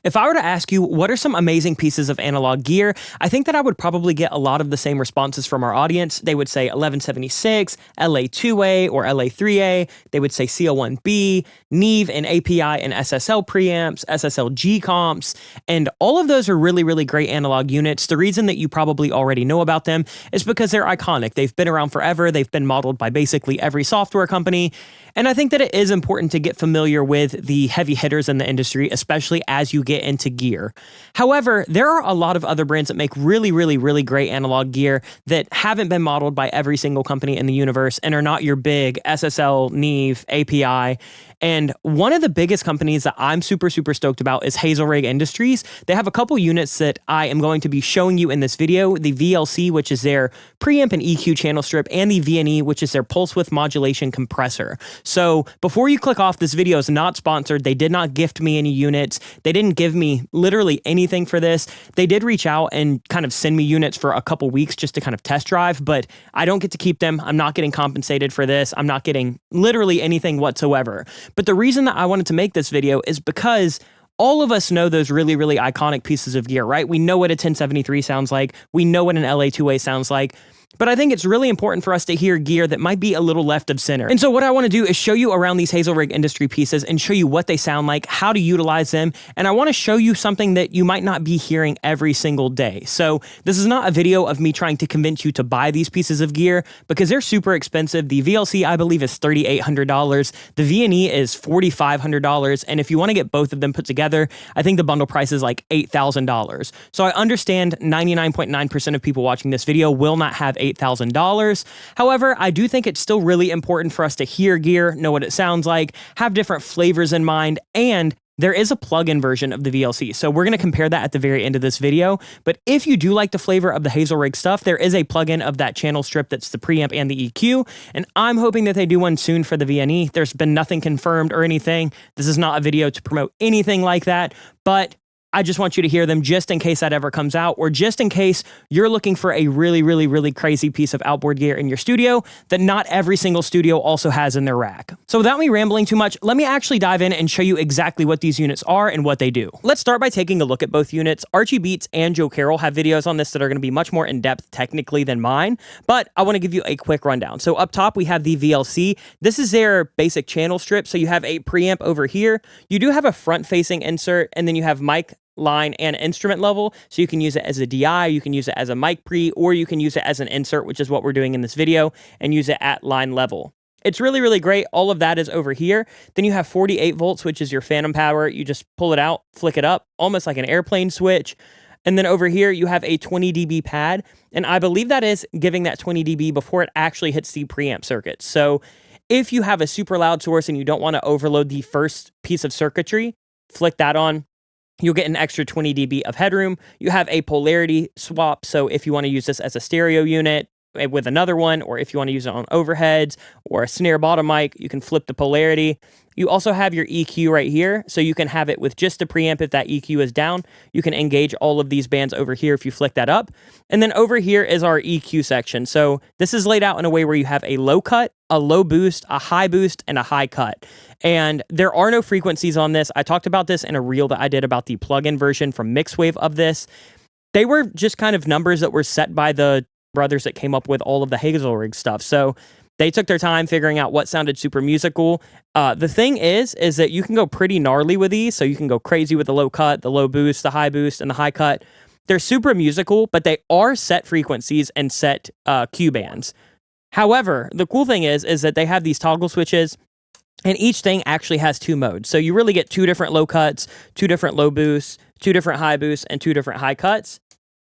If I were to ask you what are some amazing pieces of analog gear, I think that I would probably get a lot of the same responses from our audience. They would say 1176, LA2A or LA3A. They would say CL1B, Neve and API and SSL preamps, SSL G comps, and all of those are really, really great analog units. The reason that you probably already know about them is because they're iconic. They've been around forever. They've been modeled by basically every software company. And I think that it is important to get familiar with the heavy hitters in the industry, especially as you get into gear. However, there are a lot of other brands that make really, really, really great analog gear that haven't been modeled by every single company in the universe and are not your big SSL, Neve, API. And one of the biggest companies that I'm super, super stoked about is Hazelrigg Industries. They have a couple units that I am going to be showing you in this video, the VLC, which is their preamp and EQ channel strip, and the VNE, which is their pulse width modulation compressor. So before you click off, this video is not sponsored. They did not gift me any units. They didn't give me literally anything for this. They did reach out and kind of send me units for a couple weeks just to kind of test drive, but I don't get to keep them. I'm not getting compensated for this. I'm not getting literally anything whatsoever. But the reason that I wanted to make this video is because all of us know those really, really iconic pieces of gear, right? We know what a 1073 sounds like. We know what an LA2A sounds like. But I think it's really important for us to hear gear that might be a little left of center. And so what I want to do is show you around these Hazelrigg Industry pieces and show you what they sound like, how to utilize them, and I want to show you something that you might not be hearing every single day. So this is not a video of me trying to convince you to buy these pieces of gear because they're super expensive. The VLC, I believe, is $3,800. The VNE is $4,500. And if you want to get both of them put together, I think the bundle price is like $8,000. So I understand 99.9% of people watching this video will not have $8,000. However, I do think it's still really important for us to hear gear, know what it sounds like, have different flavors in mind, and there is a plug-in version of the VLC. So we're going to compare that at the very end of this video. But if you do like the flavor of the Hazelrigg stuff, there is a plug-in of that channel strip that's the preamp and the EQ. And I'm hoping that they do one soon for the VNE. There's been nothing confirmed or anything. This is not a video to promote anything like that, but I just want you to hear them just in case that ever comes out, or just in case you're looking for a really, really, really crazy piece of outboard gear in your studio that not every single studio also has in their rack. So without me rambling too much, let me actually dive in and show you exactly what these units are and what they do. Let's start by taking a look at both units. Archie Beats and Joe Carroll have videos on this that are going to be much more in-depth technically than mine, but I want to give you a quick rundown. So up top, we have the VLC. This is their basic channel strip. So you have a preamp over here. You do have a front-facing insert, and then you have mic, line, and instrument level. So you can use it as a DI, you can use it as a mic pre, or you can use it as an insert, which is what we're doing in this video, and use it at line level. It's really, really great. All of that is over here. Then you have 48 volts, which is your phantom power. You just pull it out, flick it up, almost like an airplane switch. And then over here, you have a 20 dB pad. And I believe that is giving that 20 dB before it actually hits the preamp circuit. So if you have a super loud source and you don't want to overload the first piece of circuitry, flick that on. You'll get an extra 20 dB of headroom. You have a polarity swap, so if you want to use this as a stereo unit with another one, or if you want to use it on overheads or a snare bottom mic, you can flip the polarity. You also have your EQ right here, so you can have it with just a preamp if that EQ is down. You can engage all of these bands over here if you flick that up. And then over here is our EQ section. So this is laid out in a way where you have a low cut, a low boost, a high boost, and a high cut. And there are no frequencies on this. I talked about this in a reel that I did about the plug-in version from Mixwave of this. They were just kind of numbers that were set by the brothers that came up with all of the Hazelrigg stuff. So they took their time figuring out what sounded super musical. The thing is that you can go pretty gnarly with these. So you can go crazy with the low cut, the low boost, the high boost, and the high cut. They're super musical, but they are set frequencies and set Q bands. However, the cool thing is that they have these toggle switches, and each thing actually has two modes. So you really get two different low cuts, two different low boosts, two different high boosts, and two different high cuts.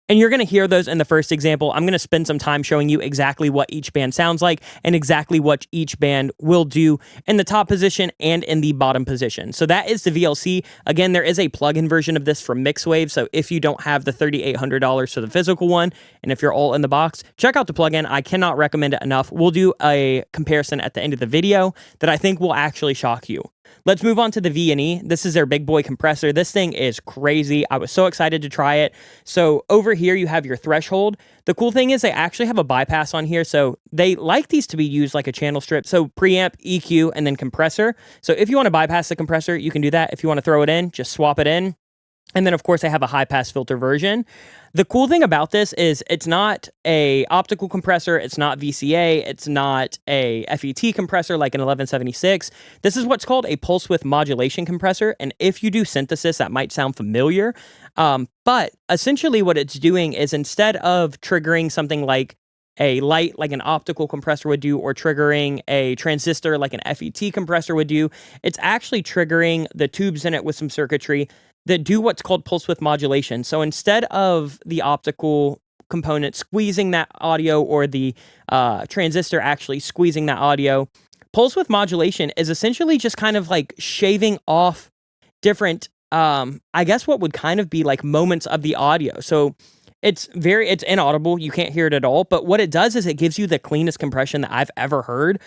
And you're going to hear those in the first example. I'm going to spend some time showing you exactly what each band sounds like and exactly what each band will do in the top position and in the bottom position. So that is the VLC. Again, there is a plug-in version of this from Mixwave. So if you don't have the $3,800 for the physical one, and if you're all in the box, check out the plug-in. I cannot recommend it enough. We'll do a comparison at the end of the video that I think will actually shock you. Let's move on to the VNE. This is their big boy compressor. This thing is crazy. I was so excited to try it. So over here, you have your threshold. The cool thing is they actually have a bypass on here. So they like these to be used like a channel strip. So preamp, EQ, and then compressor. So if you want to bypass the compressor, you can do that. If you want to throw it in, just swap it in. And then, of course, I have a high-pass filter version. The cool thing about this is it's not a optical compressor, it's not VCA, it's not a FET compressor like an 1176. This is what's called a pulse width modulation compressor, and if you do synthesis, that might sound familiar. But essentially what it's doing is instead of triggering something like a light like an optical compressor would do, or triggering a transistor like an FET compressor would do, it's actually triggering the tubes in it with some circuitry that do what's called pulse width modulation. So instead of the optical component squeezing that audio, or the transistor actually squeezing that audio, pulse width modulation is essentially just kind of like shaving off different, I guess what would kind of be like moments of the audio. So it's inaudible. You can't hear it at all. But what it does is it gives you the cleanest compression that I've ever heard.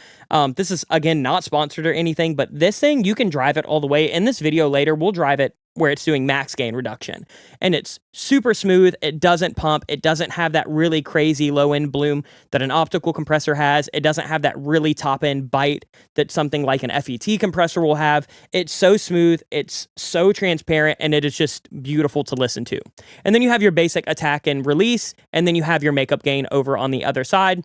This is, again, not sponsored or anything, but this thing, you can drive it all the way. In this video later, we'll drive it where it's doing max gain reduction. And it's super smooth. It doesn't pump. It doesn't have that really crazy low end bloom that an optical compressor has. It doesn't have that really top end bite that something like an FET compressor will have. It's so smooth. It's so transparent, and it is just beautiful to listen to. And then you have your basic attack and release, and then you have your makeup gain over on the other side.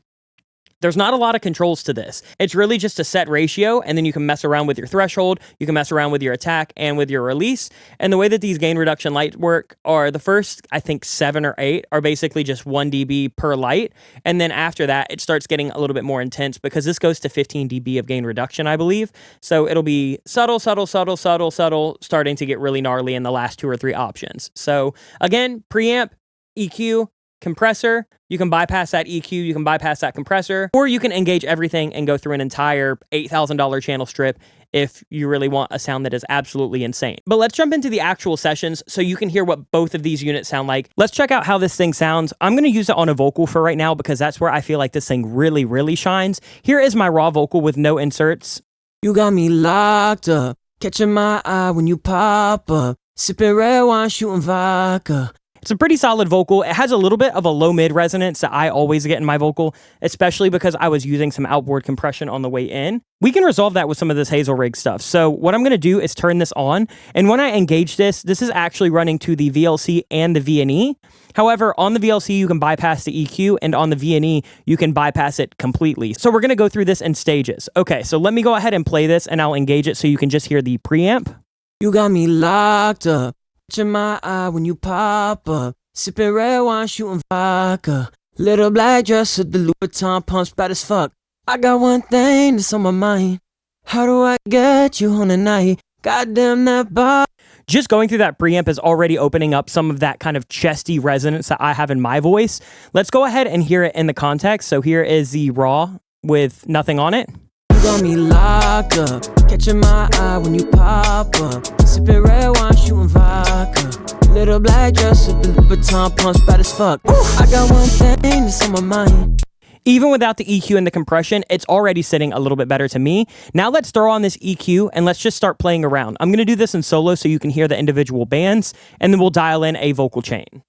There's not a lot of controls to this. It's really just a set ratio, and then you can mess around with your threshold, you can mess around with your attack and with your release. And the way that these gain reduction lights work are the first, I think, 7 or 8 are basically just 1 dB per light. And then after that, it starts getting a little bit more intense because this goes to 15 dB of gain reduction, I believe. So it'll be subtle, subtle, subtle, subtle, subtle, starting to get really gnarly in the last 2 or 3 options. So again, preamp, EQ, compressor, you can bypass that EQ, you can bypass that compressor, or you can engage everything and go through an entire $8,000 channel strip if you really want a sound that is absolutely insane. But let's jump into the actual sessions so you can hear what both of these units sound like. Let's check out how this thing sounds. I'm going to use it on a vocal for right now because that's where I feel like this thing really, really shines. Here is my raw vocal with no inserts. You got me locked up, catching my eye when you pop up, sipping red wine, shooting vodka. It's a pretty solid vocal. It has a little bit of a low mid resonance that I always get in my vocal, especially because I was using some outboard compression on the way in. We can resolve that with some of this Hazelrigg stuff. So what I'm going to do is turn this on. And when I engage this is actually running to the VLC and the VNE. However, on the VLC, you can bypass the EQ, and on the VNE, you can bypass it completely. So we're going to go through this in stages. Okay, so let me go ahead and play this, and I'll engage it so you can just hear the preamp. You got me locked up, catching my eye when you pop up, sipping red wine, shooting vodka. Little black dress with the Louboutin pumps bad as fuck. I got one thing that's on my mind. How do I get you on tonight? Goddamn that body. Just going through that preamp is already opening up some of that kind of chesty resonance that I have in my voice. Let's go ahead and hear it in the context. So here is the raw with nothing on it. You got me locked up, catching my eye when you pop up, sipping red wine, shooting vodka. Little black dress with the Louboutin pumps bad as fuck. I got one thing that's on my mind. Even without the EQ and the compression, it's already sitting a little bit better to me. Now let's throw on this EQ and let's just start playing around. I'm going to do this in solo so you can hear the individual bands, and then we'll dial in a vocal chain.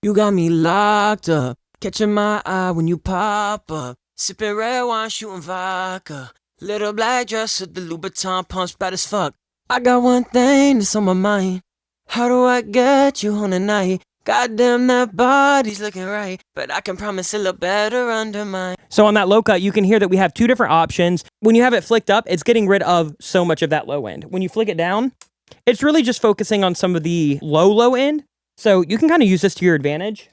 You got me locked up, catching my eye when you pop up, sipping red wine, shooting vodka. Little black dress with the Louboutin pumps bad as fuck. I got one thing that's on my mind. How do I get you on tonight? Goddamn, that body's looking right, but I can promise it'll look better under mine. So on that low cut, you can hear that we have 2 different options. When you have it flicked up, it's getting rid of so much of that low end. When you flick it down, it's really just focusing on some of the low end. So you can kind of use this to your advantage.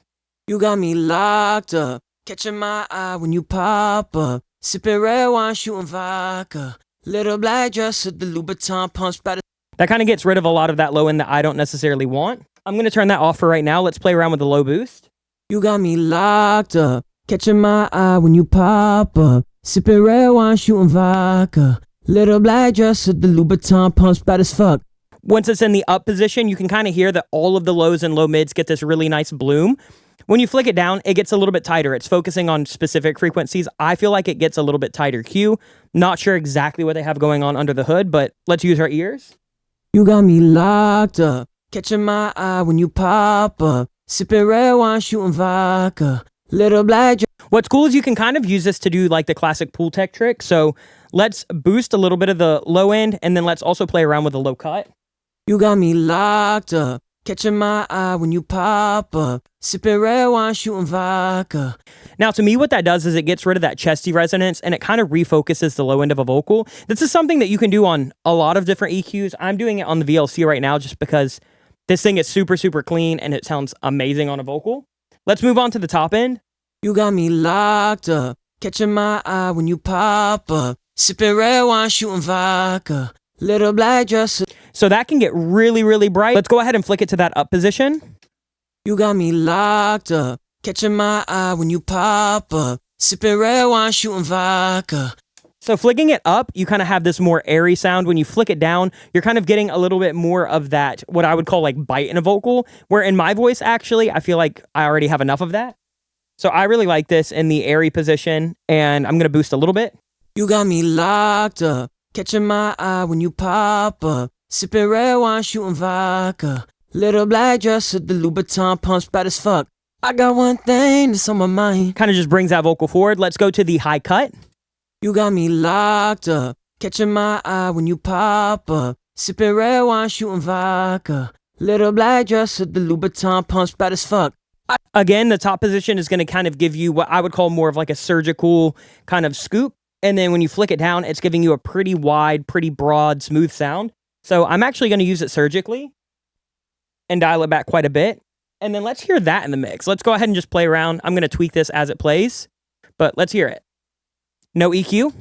You got me locked up, catching my eye when you pop up, sipping red wine, shooting vodka. Little black dress with the Louboutin pumps bad as... That kind of gets rid of a lot of that low end that I don't necessarily want. I'm going to turn that off for right now. Let's play around with the low boost. You got me locked up, catching my eye when you pop up, sipping red wine, shooting vodka. Little black dress with the Louboutin pumps bad as fuck. Once it's in the up position, you can kind of hear that all of the lows and low mids get this really nice bloom. When you flick it down, it gets a little bit tighter. It's focusing on specific frequencies. I feel like it gets a little bit tighter Q. Not sure exactly what they have going on under the hood, but let's use our ears. You got me locked up, catching my eye when you pop up, sipping red wine, shooting vodka. Little black... What's cool is you can kind of use this to do like the classic pool tech trick. So let's boost a little bit of the low end, and then let's also play around with the low cut. You got me locked up, catching my eye when you pop up, sipping red wine, shooting vodka. Now, to me, what that does is it gets rid of that chesty resonance and it kind of refocuses the low end of a vocal. This is something that you can do on a lot of different EQs. I'm doing it on the VLC right now just because this thing is super, super clean and it sounds amazing on a vocal. Let's move on to the top end. You got me locked up, catching my eye when you pop up, sipping red wine, shooting vodka. Little black dress. So that can get really, really bright. Let's go ahead and flick it to that up position. You got me locked up, catching my eye when you pop up, sipping red wine, shooting vodka. So flicking it up, you kind of have this more airy sound. When you flick it down, you're kind of getting a little bit more of that, what I would call like bite in a vocal, where in my voice, actually, I feel like I already have enough of that. So I really like this in the airy position, and I'm going to boost a little bit. You got me locked up, catching my eye when you pop up, sipping red wine, shooting vodka. Little black dress with the Louboutin pumps bad as fuck. I got one thing that's on my mind. Kind of just brings that vocal forward. Let's go to the high cut. You got me locked up, catching my eye when you pop up, sipping red wine, shooting vodka. Little black dress with the Louboutin pumps bad as fuck. Again, the top position is going to kind of give you what I would call more of like a surgical kind of scoop. And then when you flick it down, it's giving you a pretty wide, pretty broad, smooth sound. So I'm actually going to use it surgically and dial it back quite a bit. And then let's hear that in the mix. Let's go ahead and just play around. I'm going to tweak this as it plays, but let's hear it. No EQ. You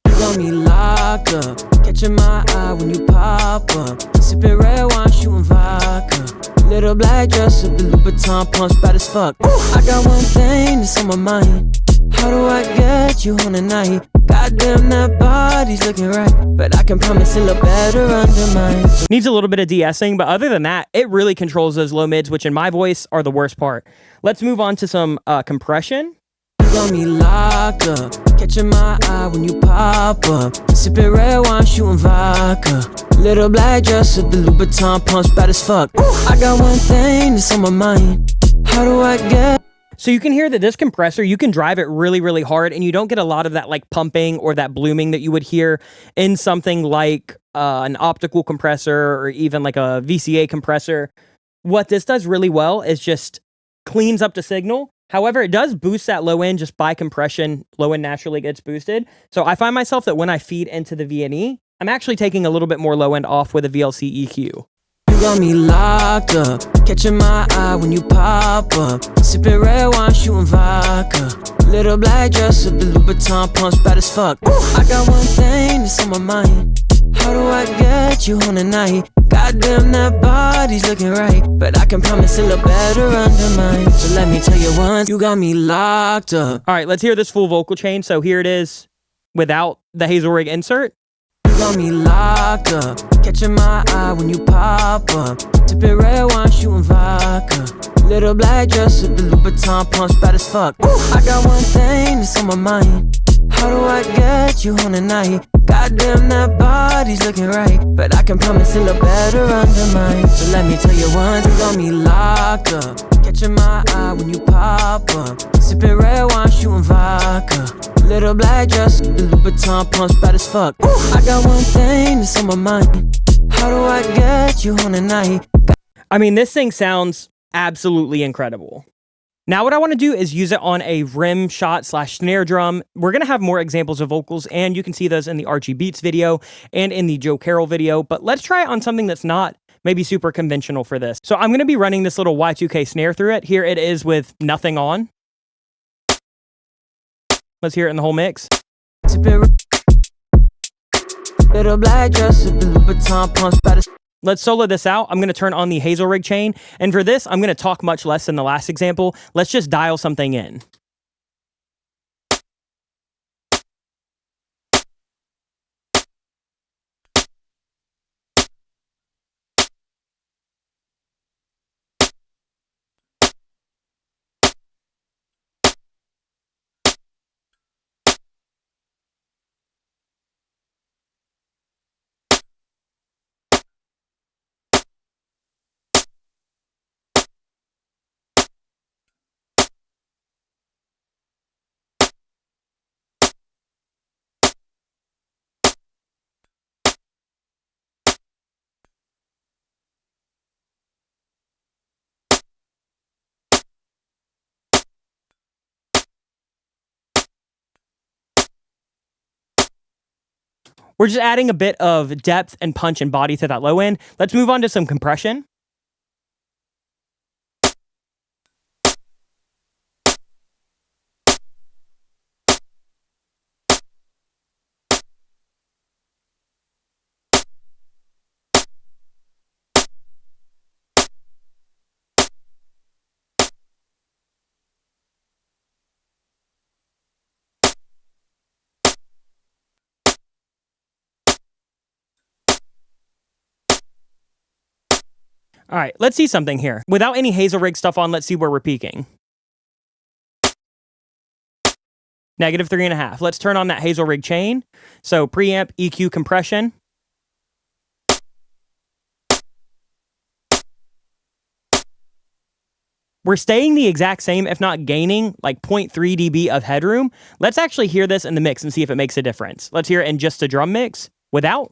got me locked up, catching my eye when you pop up, sipping red wine, shooting vodka. Little black dress with the Louboutin pumps bad as fuck. I got one thing that's on my mind. How do I get you on the night? Goddamn, that body's looking right, but I can promise it'll look better under mine. Needs a little bit of de-essing, but other than that, it really controls those low mids, which in my voice are the worst part. Let's move on to some compression. You got me locked up, catching my eye when you pop up, sipping red wine, shooting vodka. Little black dress with the Louboutin pumps bad as fuck. I got one thing that's on my mind. How do I get? So you can hear that this compressor, you can drive it really, really hard, and you don't get a lot of that like pumping or that blooming that you would hear in something like an optical compressor or even like a VCA compressor. What this does really well is just cleans up the signal. However, it does boost that low end just by compression. Low end naturally gets boosted. So I find myself that when I feed into the VNE, I'm actually taking a little bit more low end off with a VLC EQ. You got me locked up, catching my eye when you pop up, sipping red wine, shooting vodka. Little black dress with the Louboutin pumps bad as fuck. I got one thing that's on my mind. How do I get you on the night? Goddamn, that body's looking right, but I can promise it'll look better under mine. So let me tell you once, you got me locked up. All right, let's hear this full vocal chain. So here it is without the Hazelrigg insert. You got me locked up, catching my eye when you pop up, sipping red wine, shooting vodka. Little black dress with the Louboutin pumps bad as fuck. I got one thing that's on my mind. How do I get you on the night? Goddamn, that body's looking right, but I can promise it'll look better under mine. So let me tell you once, you got me locked up, catching my eye when you pop up, sipping red wine, shooting vodka. Little black dress with the Louboutin pumps bad as fuck. I got one thing that's on my mind. How do I get you on the night? I mean, this thing sounds absolutely incredible. Now what I want to do is use it on a rim shot / snare drum. We're going to have more examples of vocals, and you can see those in the Archie Beats video and in the Joe Carroll video, but let's try it on something that's not maybe super conventional for this. So I'm going to be running this little Y2K snare through it. Here it is with nothing on. Let's hear it in the whole mix. Little black dress with the Louboutin pumps bad as fuck. Let's solo this out. I'm going to turn on the Hazelrigg chain. And for this, I'm going to talk much less than the last example. Let's just dial something in. We're just adding a bit of depth and punch and body to that low end. Let's move on to some compression. All right, let's see something here. Without any Hazelrigg stuff on, let's see where we're peaking. -3.5. Let's turn on that Hazelrigg chain. So preamp, EQ, compression. We're staying the exact same, if not gaining like 0.3 dB of headroom. Let's actually hear this in the mix and see if it makes a difference. Let's hear it in just a drum mix without.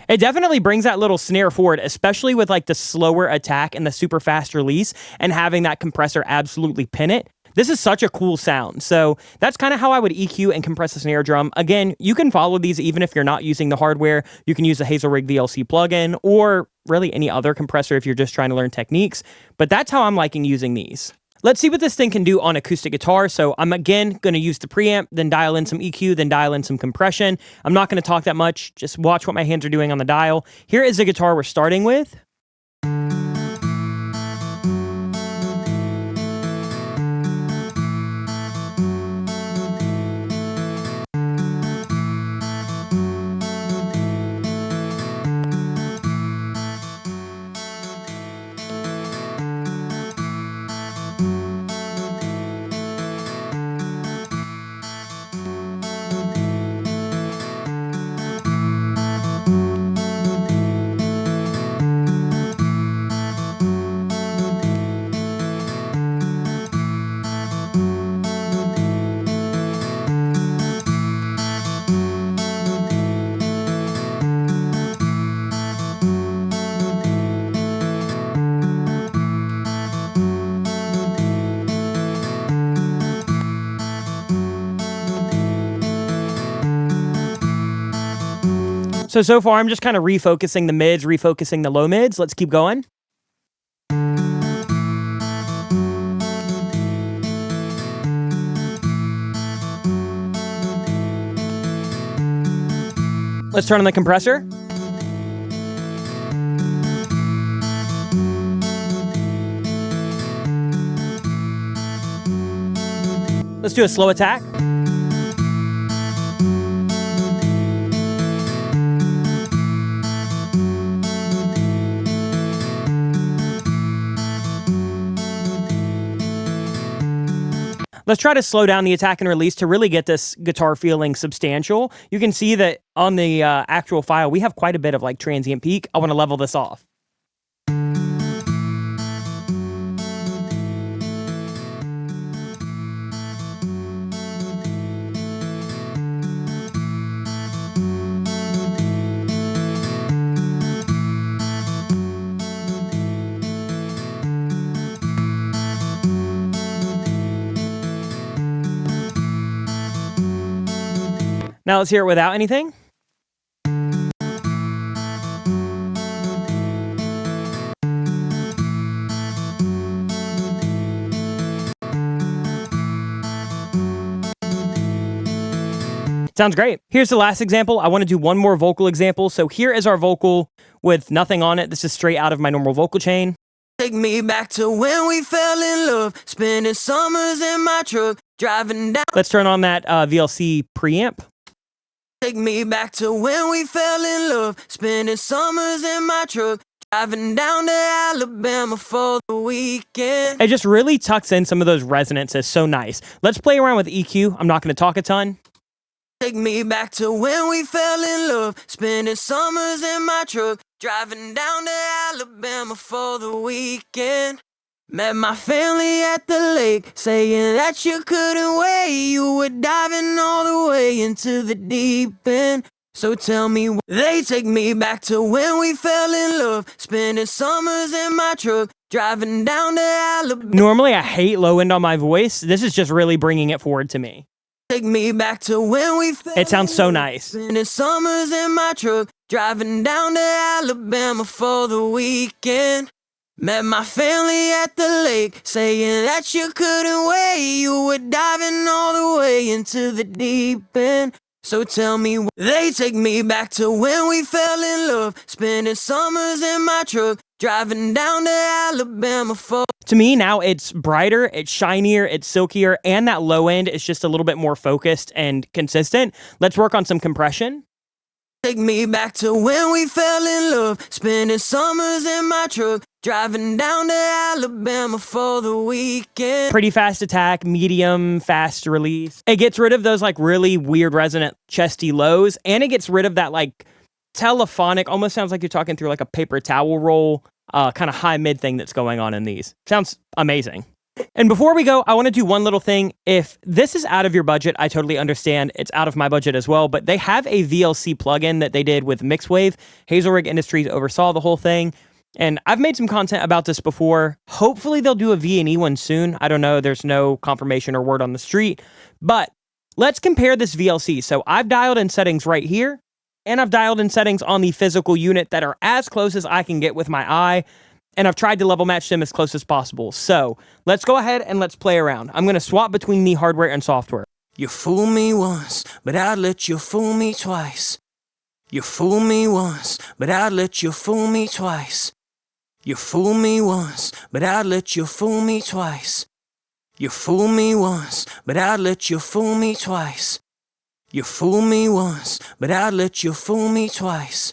It definitely brings that little snare forward, especially with like the slower attack and the super fast release and having that compressor absolutely pin it. This is such a cool sound. So that's kind of how I would EQ and compress a snare drum. Again, you can follow these even if you're not using the hardware. You can use the Hazelrigg VLC plugin or really any other compressor if you're just trying to learn techniques. But that's how I'm liking using these. Let's see what this thing can do on acoustic guitar. So I'm again going to use the preamp, then dial in some EQ, then dial in some compression. I'm not going to talk that much. Just watch what my hands are doing on the dial. Here is the guitar we're starting with. So far, I'm just kind of refocusing the mids, refocusing the low mids. Let's keep going. Let's turn on the compressor. Let's do a slow attack. Let's try to slow down the attack and release to really get this guitar feeling substantial. You can see that on the actual file, we have quite a bit of like transient peak. I want to level this off. Now let's hear it without anything. Sounds great. Here's the last example. I want to do one more vocal example. So here is our vocal with nothing on it. This is straight out of my normal vocal chain. Take me back to when we fell in love, spending summers in my truck, driving down. Let's turn on that VLC preamp. Take me back to when we fell in love, spending summers in my truck, driving down to Alabama for the weekend. It just really tucks in some of those resonances. So nice. Let's play around with EQ. I'm not going to talk a ton. Take me back to when we fell in love, spending summers in my truck, driving down to Alabama for the weekend. Met my family at the lake, saying that you couldn't wait. You were diving all the way into the deep end. So tell me, they take me back to when we fell in love, spending summers in my truck, driving down to Alabama. Normally, I hate low end on my voice. This is just really bringing it forward to me. Take me back to when we fell. It sounds so nice. Spending summers in my truck, driving down to Alabama for the weekend. Met my family at the lake, saying that you couldn't wait. You were diving all the way into the deep end. So tell me, they take me back to when we fell in love, spending summers in my truck, driving down to Alabama for... To me, now it's brighter, it's shinier, it's silkier, and that low end is just a little bit more focused and consistent. Let's work on some compression. Take me back to when we fell in love, spending summers in my truck, driving down to Alabama for the weekend. Pretty fast attack, medium, fast release. It gets rid of those like really weird resonant chesty lows, and it gets rid of that like telephonic, almost sounds like you're talking through like a paper towel roll, kind of high mid thing that's going on in these. Sounds amazing. And before we go, I want to do one little thing. If this is out of your budget, I totally understand. It's out of my budget as well, but they have a VLC plugin that they did with Mixwave. Hazelrigg Industries oversaw the whole thing. And I've made some content about this before. Hopefully they'll do a VNE one soon. I don't know. There's no confirmation or word on the street. But let's compare this VLC. So I've dialed in settings right here, and I've dialed in settings on the physical unit that are as close as I can get with my eye. And I've tried to level match them as close as possible. So let's go ahead and let's play around. I'm going to swap between the hardware and software. You fool me once, but I'd let you fool me twice. You fool me once, but I'd let you fool me twice. You fool me once, but I'd let you fool me twice. You fool me once, but I'd let you fool me twice. You fool me once, but I'd let you fool me twice.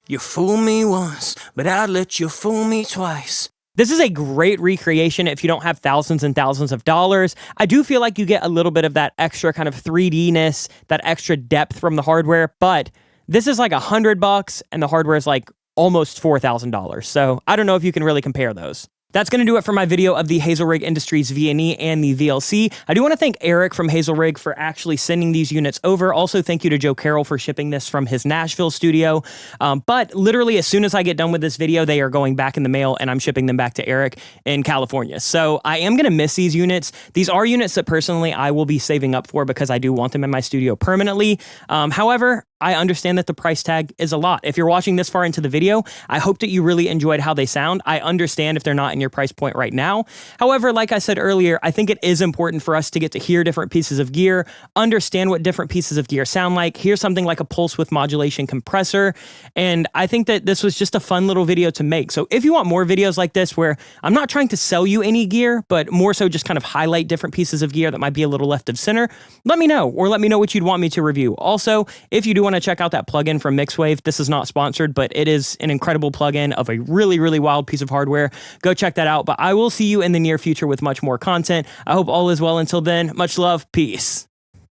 You fool me once, but I'd let you fool me twice. This is a great recreation if you don't have thousands and thousands of dollars. I do feel like you get a little bit of that extra kind of 3D-ness, that extra depth from the hardware, but this is like $100 and the hardware is like almost $4,000. So I don't know if you can really compare those. That's going to do it for my video of the Hazelrigg Industries VNE and the VLC. I do want to thank Eric from Hazelrigg for actually sending these units over. Also, thank you to Joe Carroll for shipping this from his Nashville studio. But literally, as soon as I get done with this video, they are going back in the mail and I'm shipping them back to Eric in California. So I am going to miss these units. These are units that personally I will be saving up for because I do want them in my studio permanently. However, I understand that the price tag is a lot. If you're watching this far into the video, I hope that you really enjoyed how they sound. I understand if they're not in your price point right now. However, like I said earlier, I think it is important for us to get to hear different pieces of gear, understand what different pieces of gear sound like, hear something like a pulse width modulation compressor, and I think that this was just a fun little video to make. So if you want more videos like this where I'm not trying to sell you any gear, but more so just kind of highlight different pieces of gear that might be a little left of center, let me know, or let me know what you'd want me to review. Also, if you do want to check out that plugin from Mixwave, this is not sponsored, but it is an incredible plugin of a really, really wild piece of hardware. Go check that out, but I will see you in the near future with much more content. I hope all is well until then. Much love. Peace.